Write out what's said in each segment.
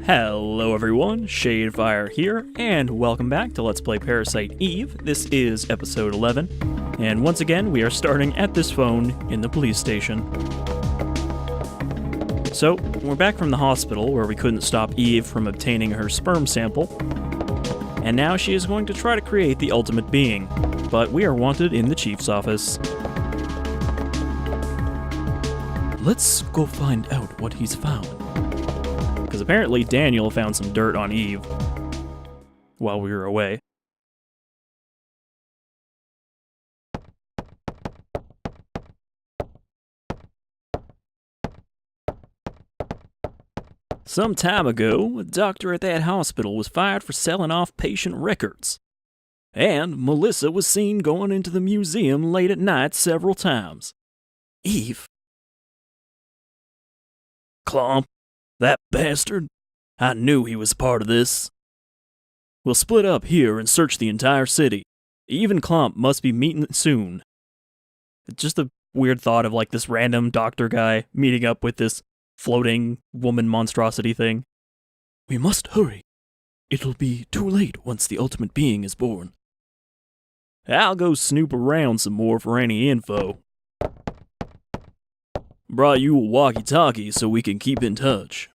Hello everyone, Shadefyre here, and welcome back to Let's Play Parasite Eve. This is episode 11, and once again we are starting at this phone in the police station. So, we're back from the hospital where we couldn't stop Eve from obtaining her sperm sample, and now she is going to try to create the ultimate being, but we are wanted in the chief's office. Let's go find out what he's found. Because apparently Daniel found some dirt on Eve while we were away. Some time ago, a doctor at that hospital was fired for selling off patient records. And Melissa was seen going into the museum late at night several times. Eve. Clump. That bastard? I knew he was part of this. We'll split up here and search the entire city. Even Klomp must be meeting soon. It's just a weird thought of like this random doctor guy meeting up with this floating woman monstrosity thing. We must hurry. It'll be too late once the ultimate being is born. I'll go snoop around some more for any info. Brought you a walkie-talkie so we can keep in touch.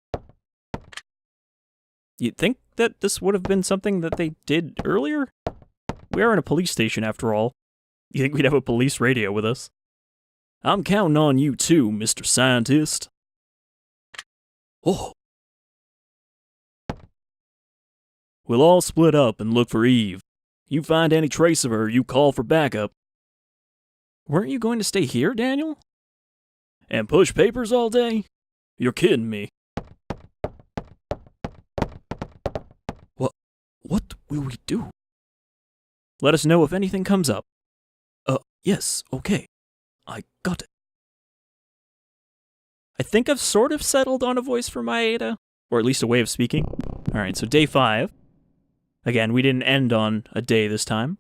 You'd think that this would have been something that they did earlier? We are in a police station after all. You think we'd have a police radio with us? I'm counting on you too, Mr. Scientist. Oh. We'll all split up and look for Eve. You find any trace of her, you call for backup. Weren't you going to stay here, Daniel? And push papers all day? You're kidding me. What will we do? Let us know if anything comes up. Yes, okay. I got it. I think I've sort of settled on a voice for Maeda, or at least a way of speaking. Alright, so day 5. Again, we didn't end on a day this time.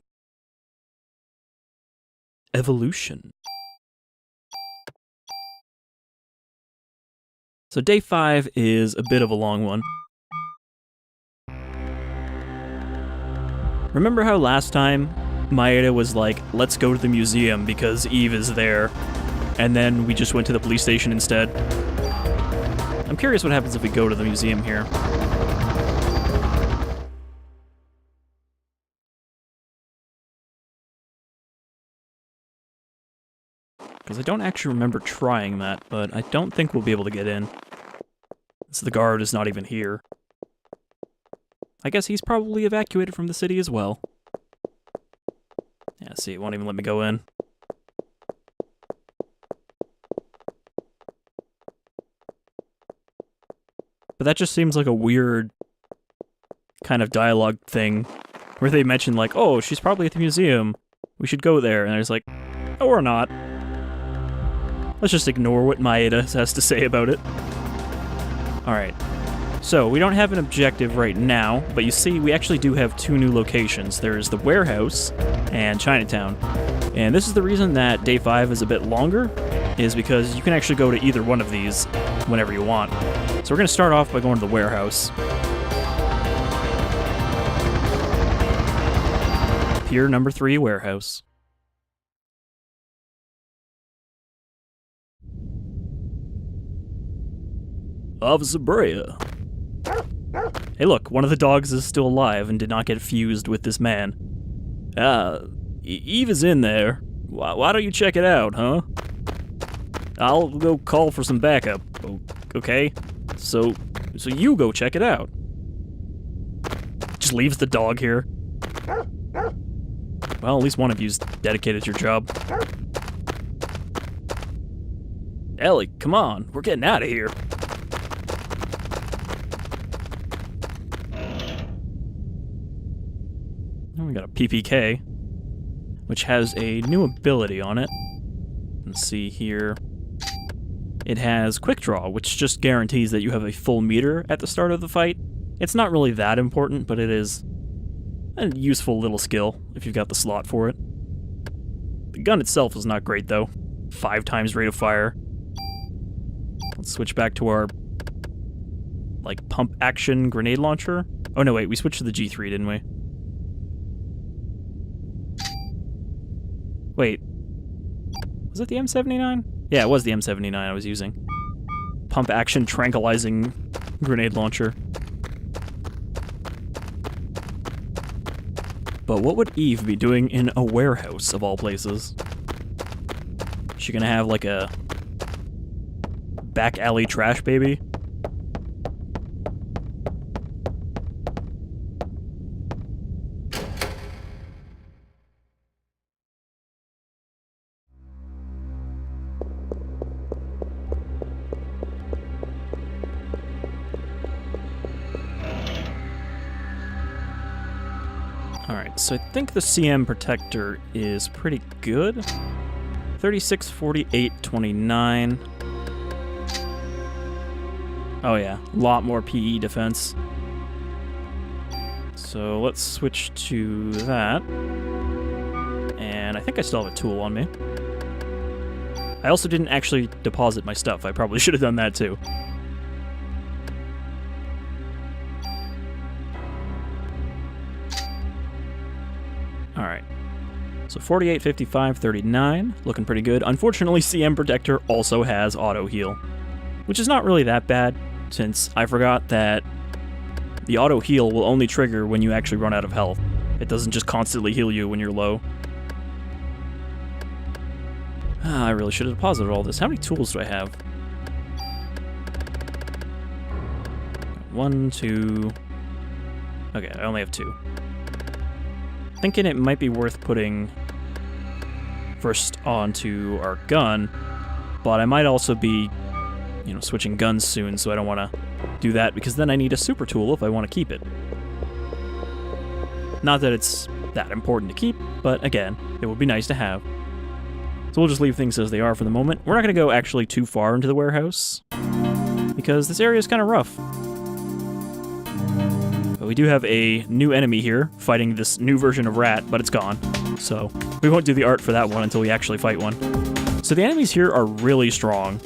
Evolution. So day 5 is a bit of a long one. Remember how last time Maeda was like, let's go to the museum because Eve is there, and then we just went to the police station instead? I'm curious what happens if we go to the museum here. Because I don't actually remember trying that, but I don't think we'll be able to get in. So the guard is not even here. I guess he's probably evacuated from the city as well. Yeah, see, it won't even let me go in. But that just seems like a weird kind of dialogue thing, where they mention like, oh, she's probably at the museum, we should go there, and there's like, oh, or not. Let's just ignore what Maeda has to say about it. Alright, so we don't have an objective right now, but you see we actually do have 2 new locations. There's the warehouse and Chinatown. And this is the reason that day 5 is a bit longer, is because you can actually go to either one of these whenever you want. So we're going to start off by going to the warehouse. Pier number 3 warehouse. Officer Brea. Hey look, one of the dogs is still alive and did not get fused with this man. Eve is in there. Why don't you check it out, huh? I'll go call for some backup, okay? So you go check it out. Just leaves the dog here. Well, at least one of you's dedicated to your job. Ellie, come on, we're getting out of here. We got a PPK, which has a new ability on it. Let's see here. It has Quick Draw, which just guarantees that you have a full meter at the start of the fight. It's not really that important, but it is a useful little skill if you've got the slot for it. The gun itself is not great though. 5 times rate of fire. Let's switch back to our like, pump action grenade launcher. Oh, no, wait, we switched to the G3, didn't we? Wait. Was it the M79? Yeah, it was the M79 I was using. Pump action tranquilizing grenade launcher. But what would Eve be doing in a warehouse, of all places? Is she gonna have, like, a back alley trash baby? Alright, so I think the CM protector is pretty good. 36, 48, 29. Oh yeah, a lot more PE defense. So let's switch to that. And I think I still have a tool on me. I also didn't actually deposit my stuff. I probably should have done that too. Alright. So 48, 55, 39. Looking pretty good. Unfortunately, CM Protector also has auto heal, which is not really that bad, since I forgot that the auto heal will only trigger when you actually run out of health. It doesn't just constantly heal you when you're low. I really should have deposited all this. How many tools do I have? 1, 2... Okay, I only have 2. Thinking it might be worth putting first onto our gun, but I might also be, you know, switching guns soon, so I don't want to do that, because then I need a super tool if I want to keep it. Not that it's that important to keep, but again, it would be nice to have. So we'll just leave things as they are for the moment. We're not going to go actually too far into the warehouse, because this area is kind of rough. But we do have a new enemy here, fighting this new version of Rat, but it's gone. So we won't do the art for that one until we actually fight one. So the enemies here are really strong.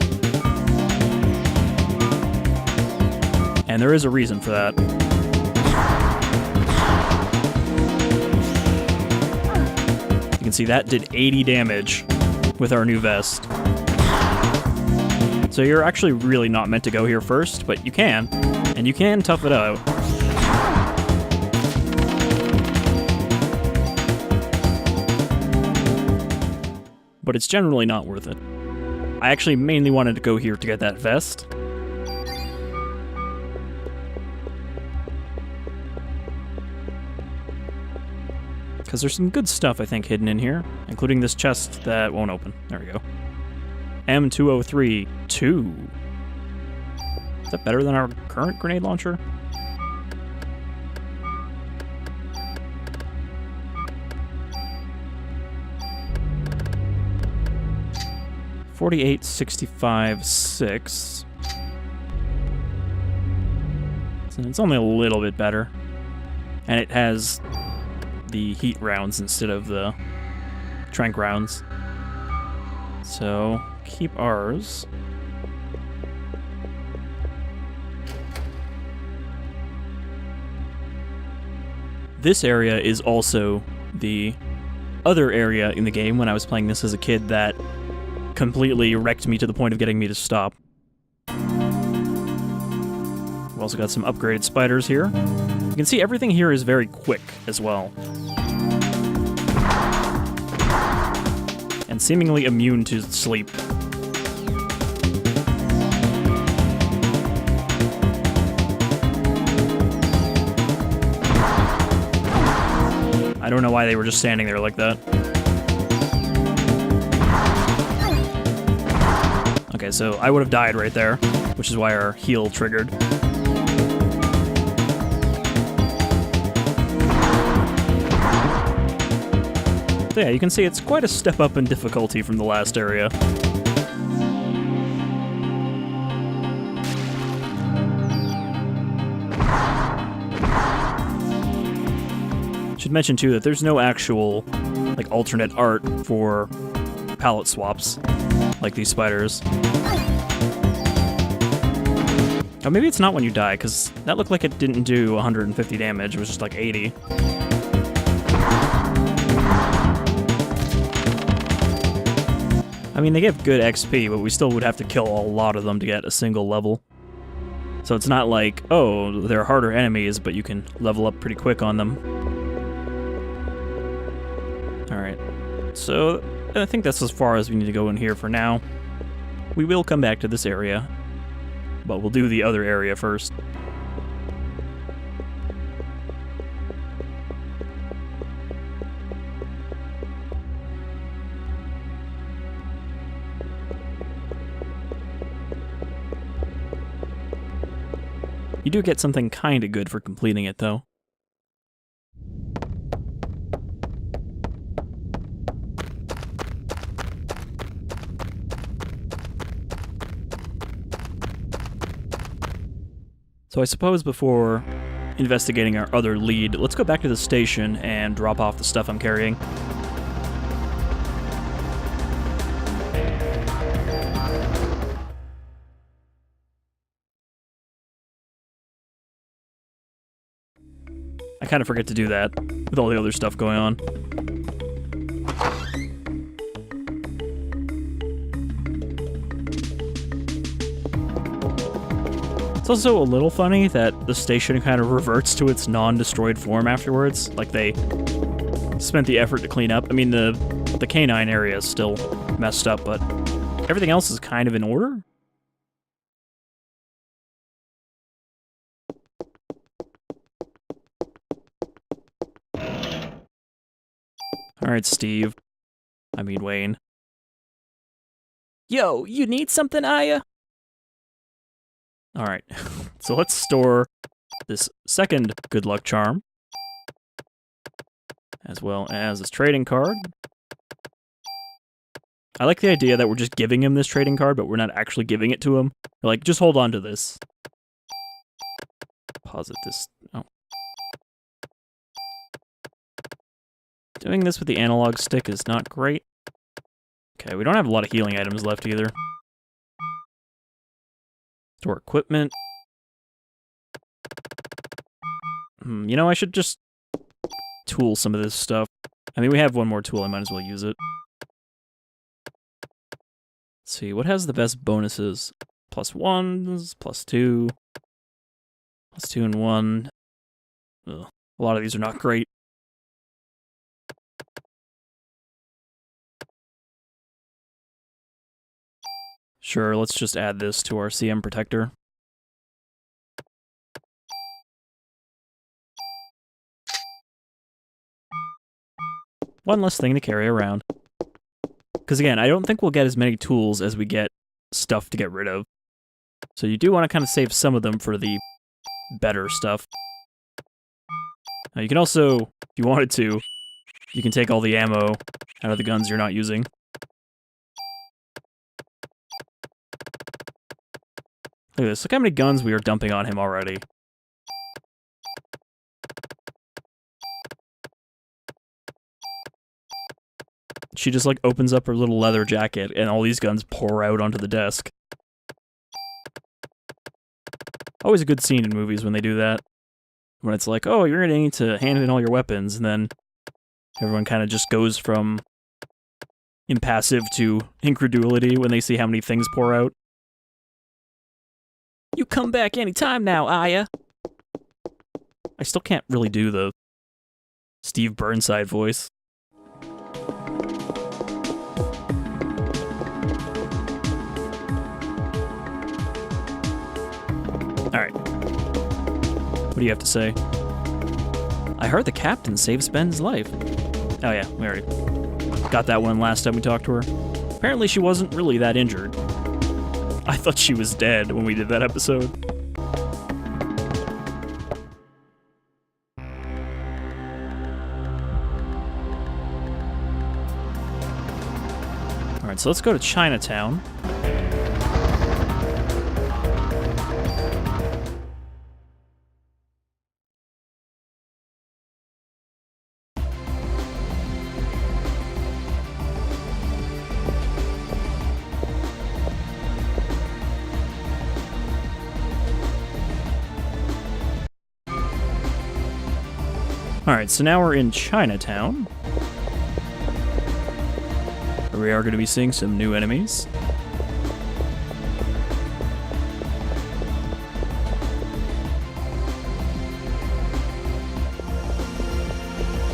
And there is a reason for that. You can see that did 80 damage with our new vest. So you're actually really not meant to go here first, but you can. And you can tough it out. But it's generally not worth it. I actually mainly wanted to go here to get that vest. Because there's some good stuff, I think, hidden in here, including this chest that won't open. There we go. M203 2. Is that better than our current grenade launcher? .48, 65, 6. So it's only a little bit better. And it has the heat rounds instead of the tranq rounds. So keep ours. This area is also the other area in the game when I was playing this as a kid that completely wrecked me to the point of getting me to stop. We've also got some upgraded spiders here. You can see everything here is very quick as well. And seemingly immune to sleep. I don't know why they were just standing there like that. Okay, so I would have died right there, which is why our heal triggered. So yeah, you can see it's quite a step up in difficulty from the last area. Should mention too that there's no actual, like, alternate art for palette swaps, like these spiders. Oh, maybe it's not when you die, because that looked like it didn't do 150 damage. It was just like 80. I mean, they give good XP, but we still would have to kill a lot of them to get a single level. So it's not like, oh, they're harder enemies, but you can level up pretty quick on them. Alright, so I think that's as far as we need to go in here for now. We will come back to this area, but we'll do the other area first. You do get something kinda good for completing it, though. So I suppose before investigating our other lead, let's go back to the station and drop off the stuff I'm carrying. I kind of forget to do that with all the other stuff going on. It's also a little funny that the station kind of reverts to its non-destroyed form afterwards. Like, they spent the effort to clean up. I mean, the canine area is still messed up, but everything else is kind of in order. Alright, Steve. I mean, Wayne. Yo, you need something, Aya? Alright, so let's store this second good luck charm, as well as this trading card. I like the idea that we're just giving him this trading card, but we're not actually giving it to him. We're like, just hold on to this. Deposit this. Oh. Doing this with the analog stick is not great. Okay, we don't have a lot of healing items left either. Store equipment. You know, I should just tool some of this stuff. I mean, we have one more tool, I might as well use it. Let's see, what has the best bonuses? +1s, +2, +2 and 1. Ugh, a lot of these are not great. Sure, let's just add this to our CM protector. One less thing to carry around. Because again, I don't think we'll get as many tools as we get stuff to get rid of. So you do want to kind of save some of them for the better stuff. Now you can also, if you wanted to, you can take all the ammo out of the guns you're not using. Look at this, look how many guns we are dumping on him already. She just, like, opens up her little leather jacket, and all these guns pour out onto the desk. Always a good scene in movies when they do that. When it's like, oh, you're gonna need to hand in all your weapons, and then everyone kind of just goes from impassive to incredulity when they see how many things pour out. You come back anytime now, Aya. I still can't really do the Steve Burnside voice. Alright. What do you have to say? I heard the captain saved Ben's life. Oh yeah, we already got that one last time we talked to her. Apparently she wasn't really that injured. I thought she was dead when we did that episode. Alright, so let's go to Chinatown. Alright, so now we're in Chinatown. We are going to be seeing some new enemies.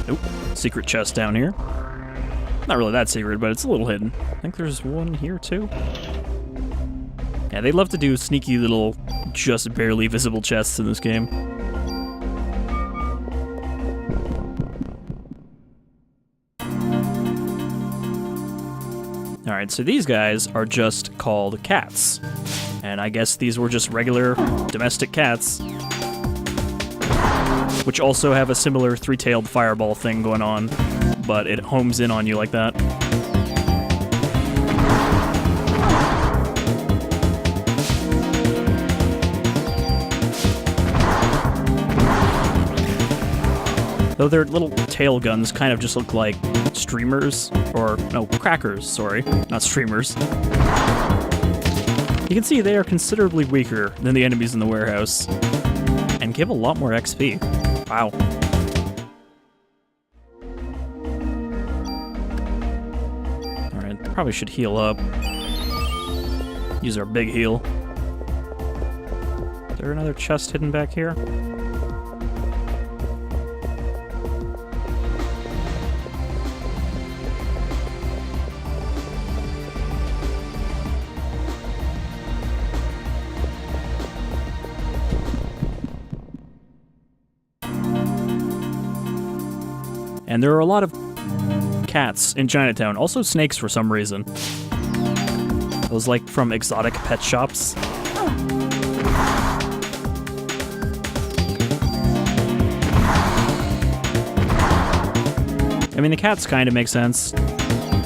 Nope. Secret chest down here. Not really that secret, but it's a little hidden. I think there's one here too. Yeah, they love to do sneaky little, just barely visible chests in this game. Alright, so these guys are just called cats. And I guess these were just regular domestic cats. Which also have a similar three-tailed fireball thing going on, but it homes in on you like that. Though their little tail guns kind of just look like streamers, or no, crackers, sorry, not streamers. You can see they are considerably weaker than the enemies in the warehouse, and give a lot more XP. Wow. Alright, probably should heal up. Use our big heal. Is there another chest hidden back here? And there are a lot of cats in Chinatown. Also snakes for some reason. Those like from exotic pet shops. I mean, the cats kind of make sense.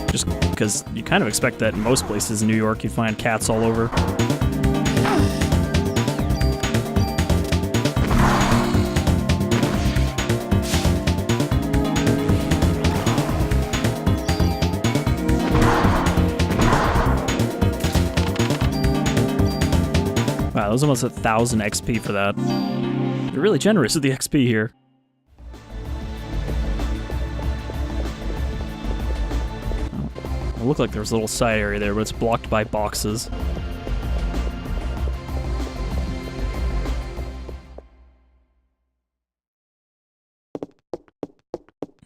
Just because you kind of expect that in most places in New York you'd find cats all over. Wow, that was almost 1,000 XP for that. They're really generous with the XP here. Oh, it looked like there was a little side area there, but it's blocked by boxes.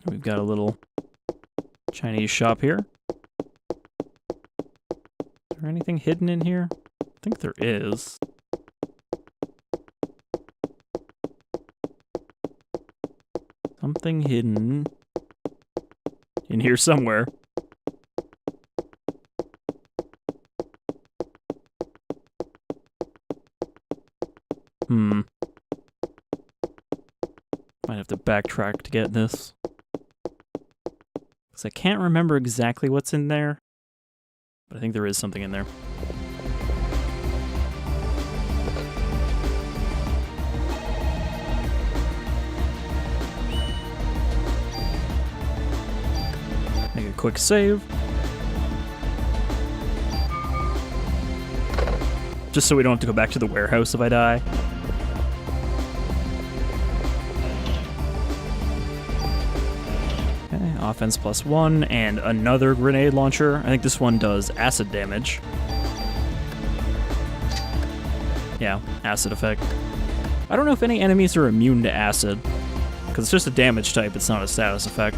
We've got a little Chinese shop here. Is there anything hidden in here? I think there is. Something hidden in here somewhere. Might have to backtrack to get this. Because I can't remember exactly what's in there. But I think there is something in there. Make a quick save. Just so we don't have to go back to the warehouse if I die. Okay, offense +1 and another grenade launcher. I think this one does acid damage. Yeah, acid effect. I don't know if any enemies are immune to acid, because it's just a damage type, it's not a status effect.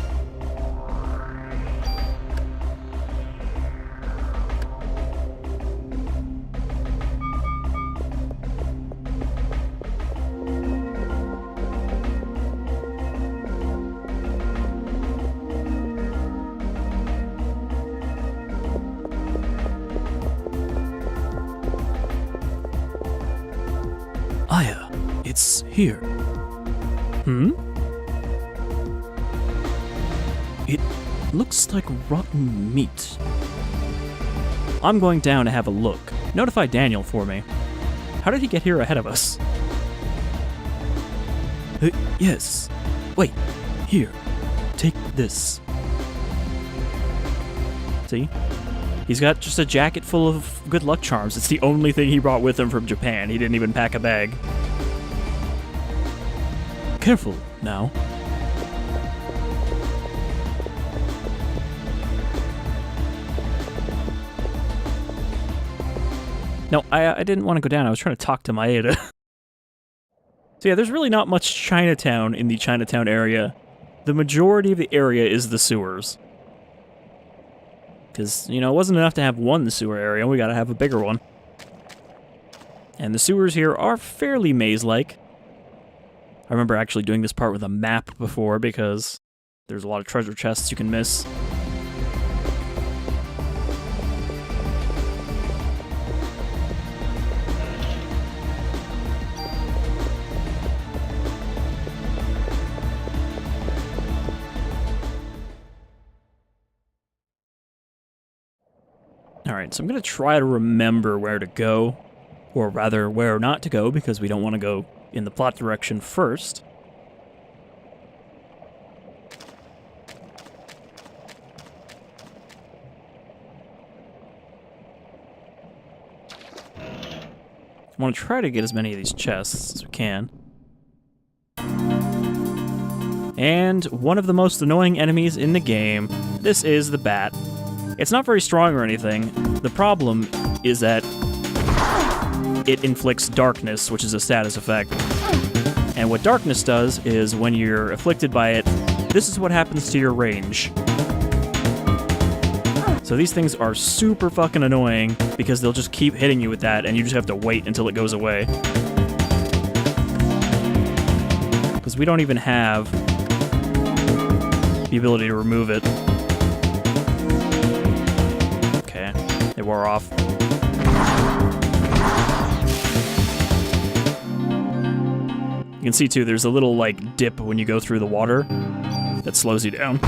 Aya, it's here. It looks like rotten meat. I'm going down to have a look. Notify Daniel for me. How did he get here ahead of us? Yes. Wait, here. Take this. See? He's got just a jacket full of good luck charms. It's the only thing he brought with him from Japan. He didn't even pack a bag. Careful, now. No, I didn't want to go down. I was trying to talk to Maeda. So yeah, there's really not much Chinatown in the Chinatown area. The majority of the area is the sewers. Because, you know, it wasn't enough to have one sewer area, we gotta have a bigger one. And the sewers here are fairly maze-like. I remember actually doing this part with a map before, because there's a lot of treasure chests you can miss. Alright, so I'm going to try to remember where to go, or rather, where not to go, because we don't want to go in the plot direction first. I want to try to get as many of these chests as we can. And one of the most annoying enemies in the game, this is the bat. It's not very strong or anything. The problem is that it inflicts darkness, which is a status effect. And what darkness does is when you're afflicted by it, this is what happens to your range. So these things are super fucking annoying because they'll just keep hitting you with that and you just have to wait until it goes away. Because we don't even have the ability to remove it. They wore off. You can see too, there's a little like dip when you go through the water that slows you down.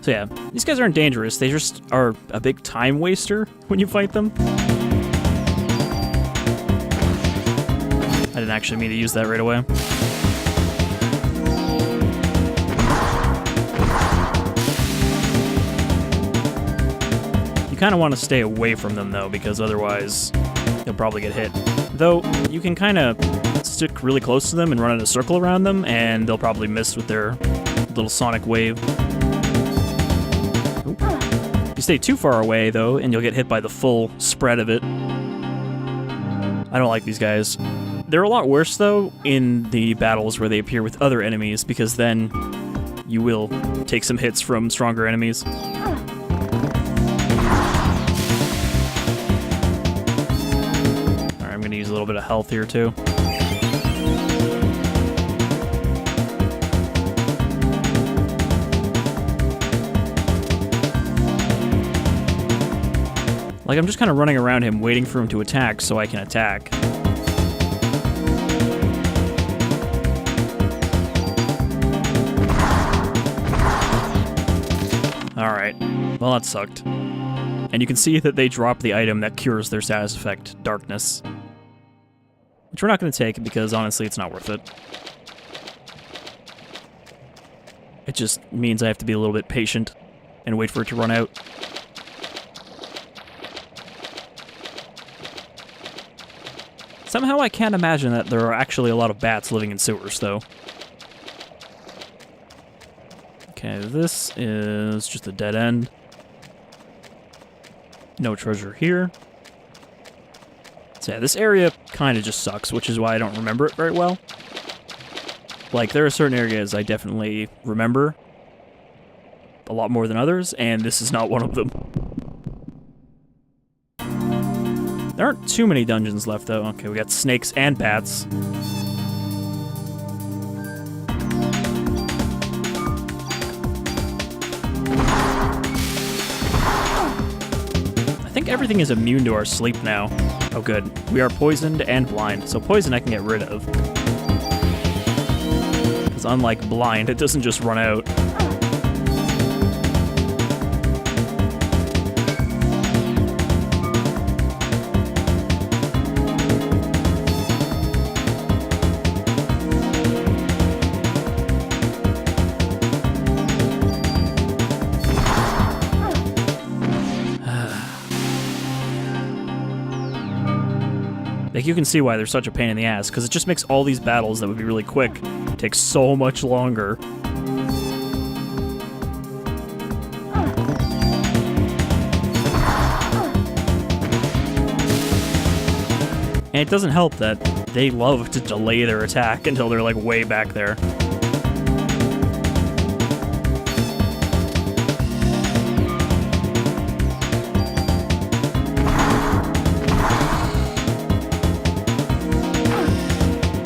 So yeah, these guys aren't dangerous, they just are a big time waster when you fight them. I didn't actually mean to use that right away. You kind of want to stay away from them, though, because otherwise you'll probably get hit. Though, you can kind of stick really close to them and run in a circle around them, and they'll probably miss with their little sonic wave. Oop. You stay too far away, though, and you'll get hit by the full spread of it. I don't like these guys. They're a lot worse, though, in the battles where they appear with other enemies, because then you will take some hits from stronger enemies. Use a little bit of health here too. Like, I'm just kind of running around him waiting for him to attack so I can attack. Alright, well that sucked. And you can see that they drop the item that cures their status effect, darkness. Which we're not going to take because, honestly, it's not worth it. It just means I have to be a little bit patient and wait for it to run out. Somehow I can't imagine that there are actually a lot of bats living in sewers, though. Okay, this is just a dead end. No treasure here. So yeah, this area kind of just sucks, which is why I don't remember it very well. Like, there are certain areas I definitely remember a lot more than others, and this is not one of them. There aren't too many dungeons left, though. Okay, we got snakes and bats. I think everything is immune to our sleep now. Oh good, we are poisoned and blind, so poison I can get rid of. Because unlike blind, it doesn't just run out. Like, you can see why they're such a pain in the ass, because it just makes all these battles that would be really quick take so much longer. And it doesn't help that they love to delay their attack until they're like way back there.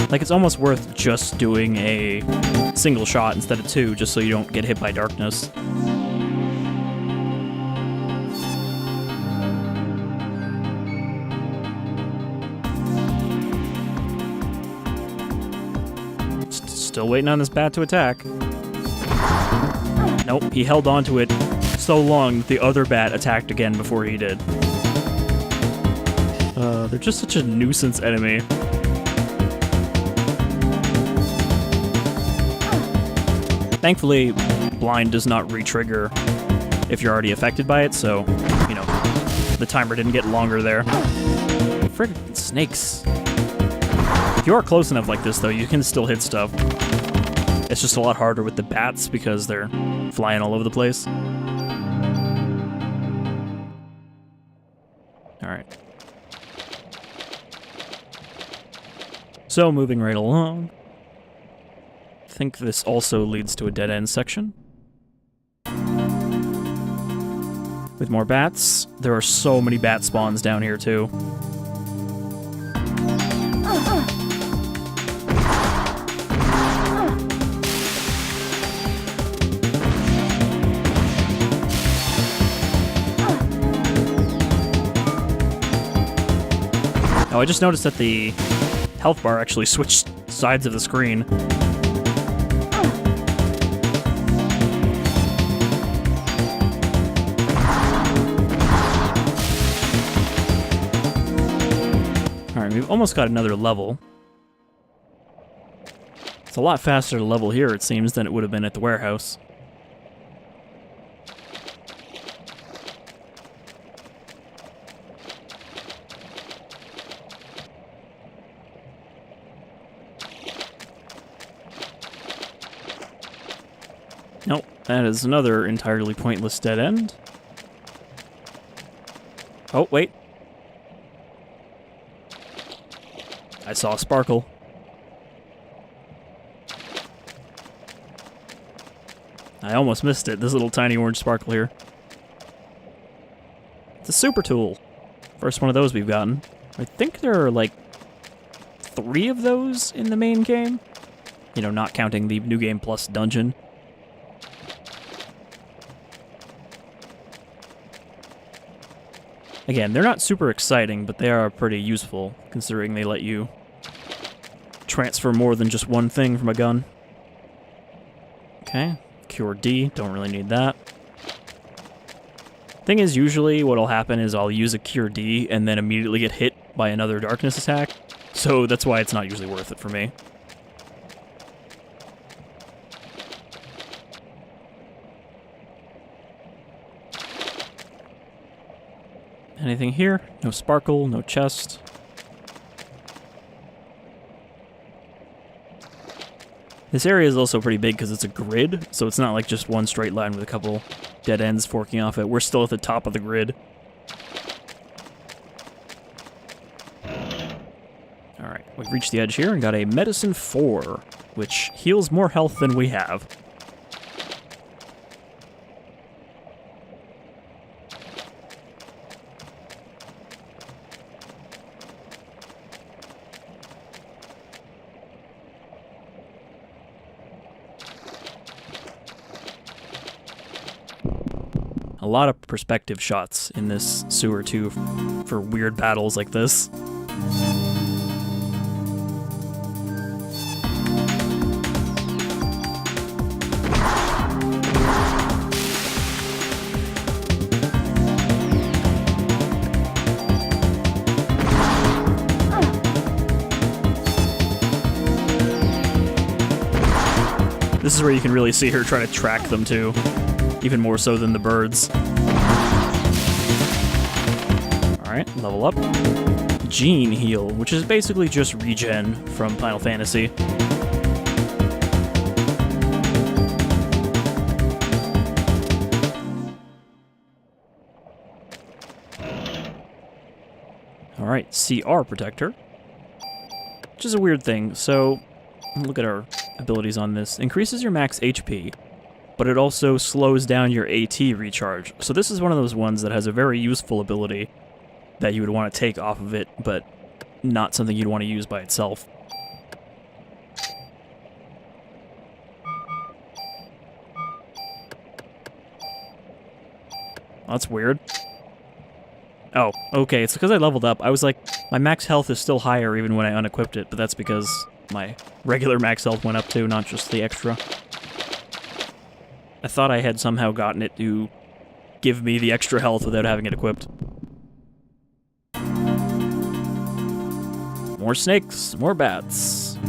Like, it's almost worth just doing a single shot instead of two, just so you don't get hit by darkness. Still waiting on this bat to attack. Nope, he held on to it so long that the other bat attacked again before he did. They're just such a nuisance enemy. Thankfully, blind does not re-trigger if you're already affected by it, so, you know, the timer didn't get longer there. Friggin' snakes. If you are close enough like this, though, you can still hit stuff. It's just a lot harder with the bats because they're flying all over the place. Alright. So, moving right along. I think this also leads to a dead-end section. With more bats. There are so many bat spawns down here, too. Oh, I just noticed that the health bar actually switched sides of the screen. Alright, we've almost got another level. It's a lot faster to level here, it seems, than it would have been at the warehouse. Nope, that is another entirely pointless dead end. Oh, wait. I saw a sparkle. I almost missed it, this little tiny orange sparkle here. It's a super tool. First one of those we've gotten. I think there are like 3 of those in the main game. You know, not counting the New Game Plus dungeon. Again, they're not super exciting, but they are pretty useful, considering they let you transfer more than just one thing from a gun. Okay, Cure D, don't really need that. Thing is, usually what'll happen is I'll use a Cure D and then immediately get hit by another darkness attack, so that's why it's not usually worth it for me. Anything here? No sparkle, no chest. This area is also pretty big because it's a grid, so it's not like just one straight line with a couple dead ends forking off it. We're still at the top of the grid. Alright, we've reached the edge here and got a Medicine 4, which heals more health than we have. A lot of perspective shots in this sewer, too, for weird battles like this. This is where you can really see her try to track them, too. Even more so than the birds. Alright, level up. Gene Heal, which is basically just regen from Final Fantasy. Alright, CR Protector. which is a weird thing. So, look at our abilities on this. Increases your max HP, but it also slows down your AT recharge. So this is one of those ones that has a very useful ability that you would want to take off of it, but not something you'd want to use by itself. That's weird. Oh, okay, it's because I leveled up. I was like, my max health is still higher even when I unequipped it, but that's because my regular max health went up too, not just the extra. I thought I had somehow gotten it to give me the extra health without having it equipped. More snakes, more bats.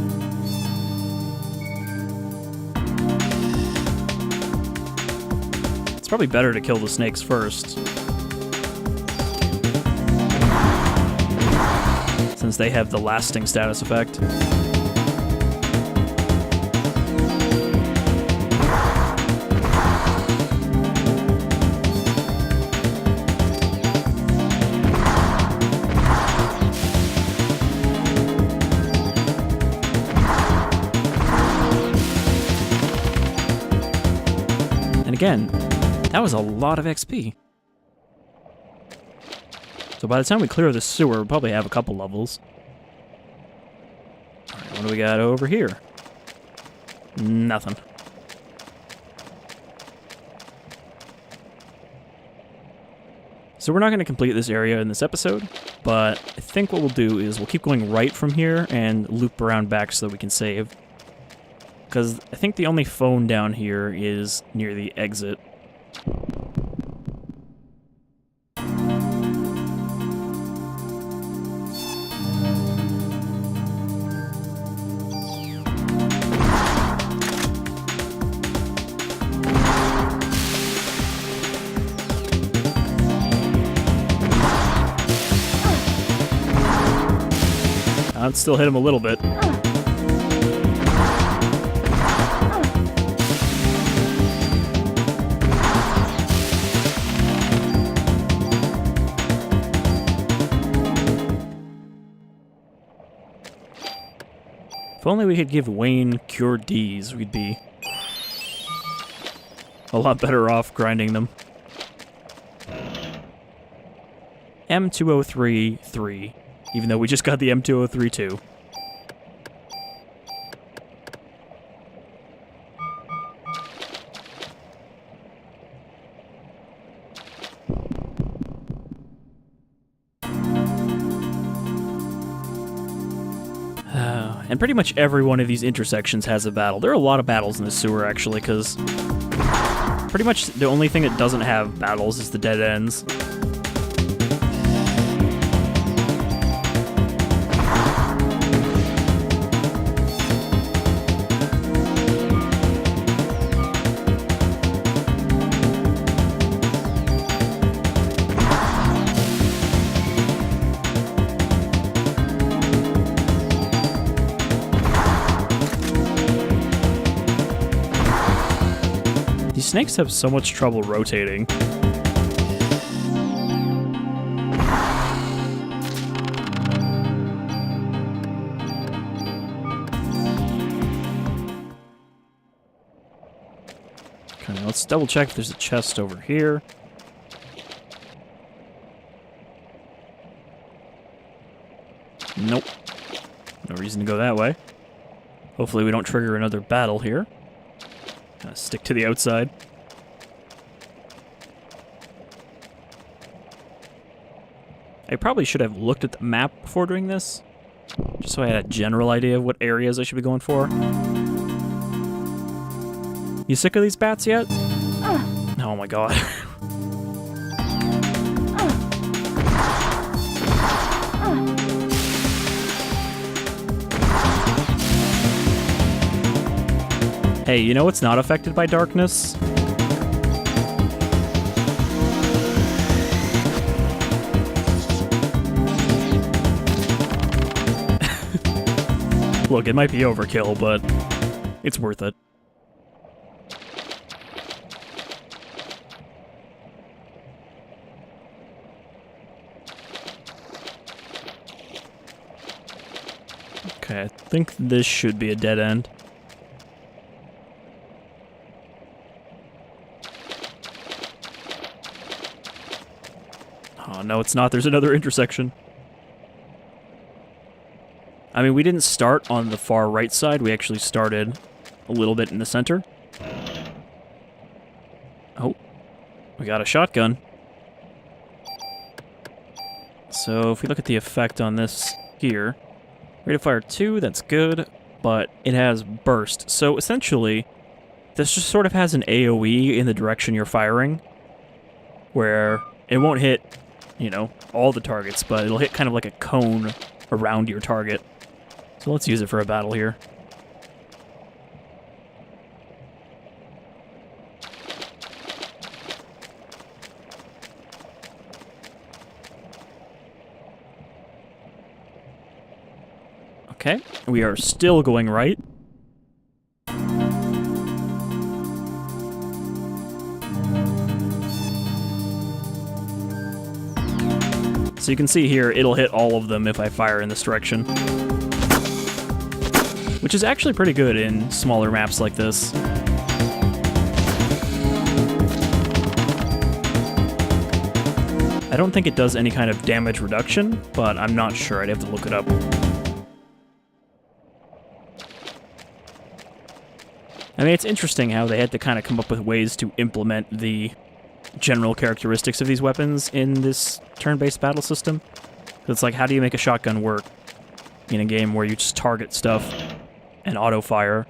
It's probably better to kill the snakes first, since they have the lasting status effect. And again, that was a lot of XP. So by the time we clear the sewer, we'll probably have a couple levels. Alright, what do we got over here? Nothing. So we're not going to complete this area in this episode, but I think what we'll do is we'll keep going right from here and loop around back so that we can save. Because I think the only phone down here is near the exit. I'd still hit him a little bit. If only we could give Wayne Cure Ds, we'd be a lot better off grinding them. M2033, even though we just got the M2032. And pretty much every one of these intersections has a battle. There are a lot of battles in the sewer, actually, because pretty much the only thing that doesn't have battles is the dead ends. Snakes have so much trouble rotating. Okay, let's double check if there's a chest over here. Nope. No reason to go that way. Hopefully we don't trigger another battle here. Stick to the outside. I probably should have looked at the map before doing this, just so I had a general idea of what areas I should be going for. You sick of these bats yet? Oh my god. Hey, you know what's not affected by darkness? Look, it might be overkill, but it's worth it. Okay, I think this should be a dead end. Oh, no, it's not. There's another intersection. I mean, we didn't start on the far right side. We actually started a little bit in the center. Oh, we got a shotgun. So if we look at the effect on this here, rate of fire 2, that's good, but it has burst. So essentially, this just sort of has an AoE in the direction you're firing, where it won't hit, you know, all the targets, but it'll hit kind of like a cone around your target. So let's use it for a battle here. Okay, we are still going right. So you can see here, it'll hit all of them if I fire in this direction. Which is actually pretty good in smaller maps like this. I don't think it does any kind of damage reduction, but I'm not sure. I'd have to look it up. I mean, it's interesting how they had to kind of come up with ways to implement the general characteristics of these weapons in this turn-based battle system. It's like, how do you make a shotgun work in a game where you just target stuff and auto-fire?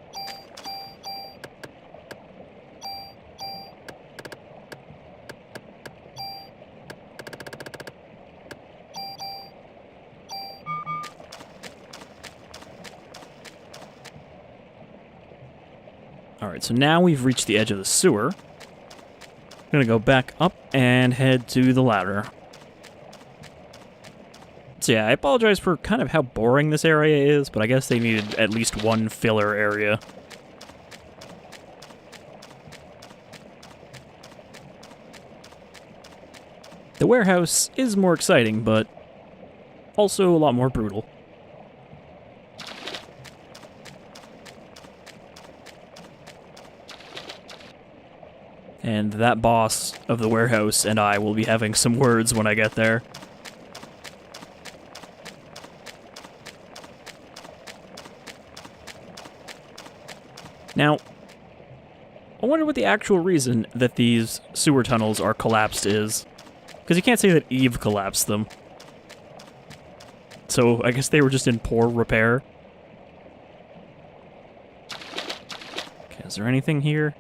Alright, so now we've reached the edge of the sewer. I'm gonna go back up and head to the ladder. So yeah, I apologize for kind of how boring this area is, but I guess they needed at least one filler area. The warehouse is more exciting, but also a lot more brutal. And that boss of the warehouse and I will be having some words when I get there. Now, I wonder what the actual reason that these sewer tunnels are collapsed is. Because you can't say that Eve collapsed them. So I guess they were just in poor repair. Okay, is there anything here?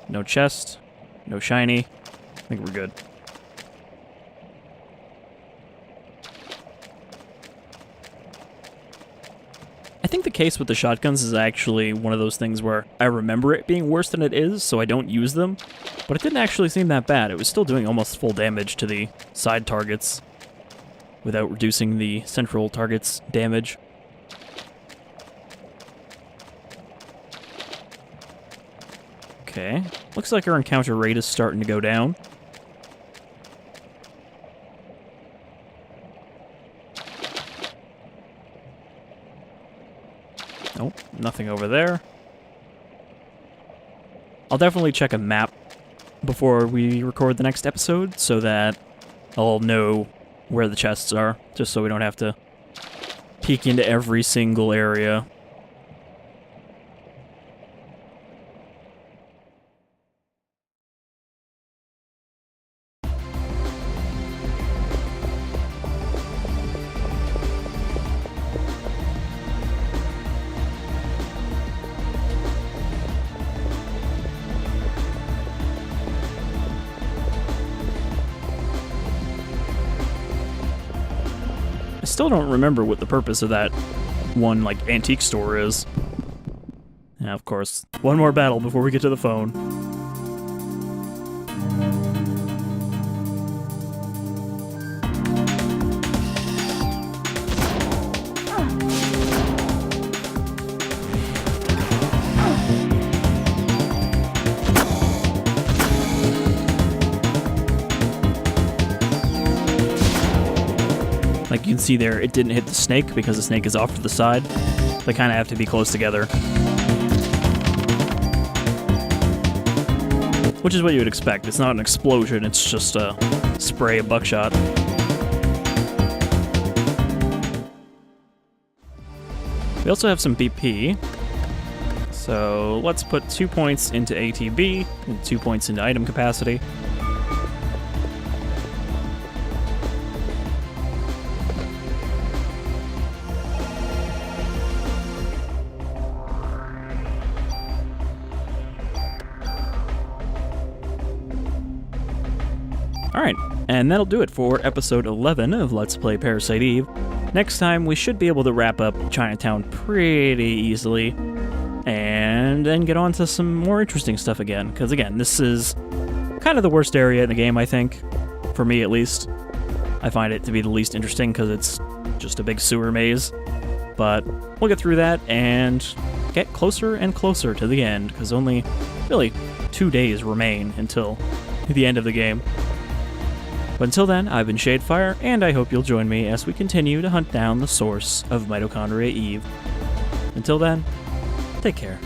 No chest, no shiny. I think we're good. I think the case with the shotguns is actually one of those things where I remember it being worse than it is, so I don't use them. But it didn't actually seem that bad. It was still doing almost full damage to the side targets without reducing the central target's damage. Okay, looks like our encounter rate is starting to go down. Nope, nothing over there. I'll definitely check a map before we record the next episode so that I'll know where the chests are, just so we don't have to peek into every single area. I still don't remember what the purpose of that one, like, antique store is. Yeah, of course. One more battle before we get to the phone. Like you can see there, it didn't hit the snake because the snake is off to the side. They kind of have to be close together. Which is what you would expect. It's not an explosion, it's just a spray of buckshot. We also have some BP. So let's put 2 points into ATB and 2 points into item capacity. Alright, and that'll do it for episode 11 of Let's Play Parasite Eve. Next time, we should be able to wrap up Chinatown pretty easily, and then get on to some more interesting stuff again, because again, this is kind of the worst area in the game, I think. For me, at least. I find it to be the least interesting, because it's just a big sewer maze. But we'll get through that, and get closer and closer to the end, because only, really, 2 days remain until the end of the game. But until then, I've been Shadefyre, and I hope you'll join me as we continue to hunt down the source of Mitochondria Eve. Until then, take care.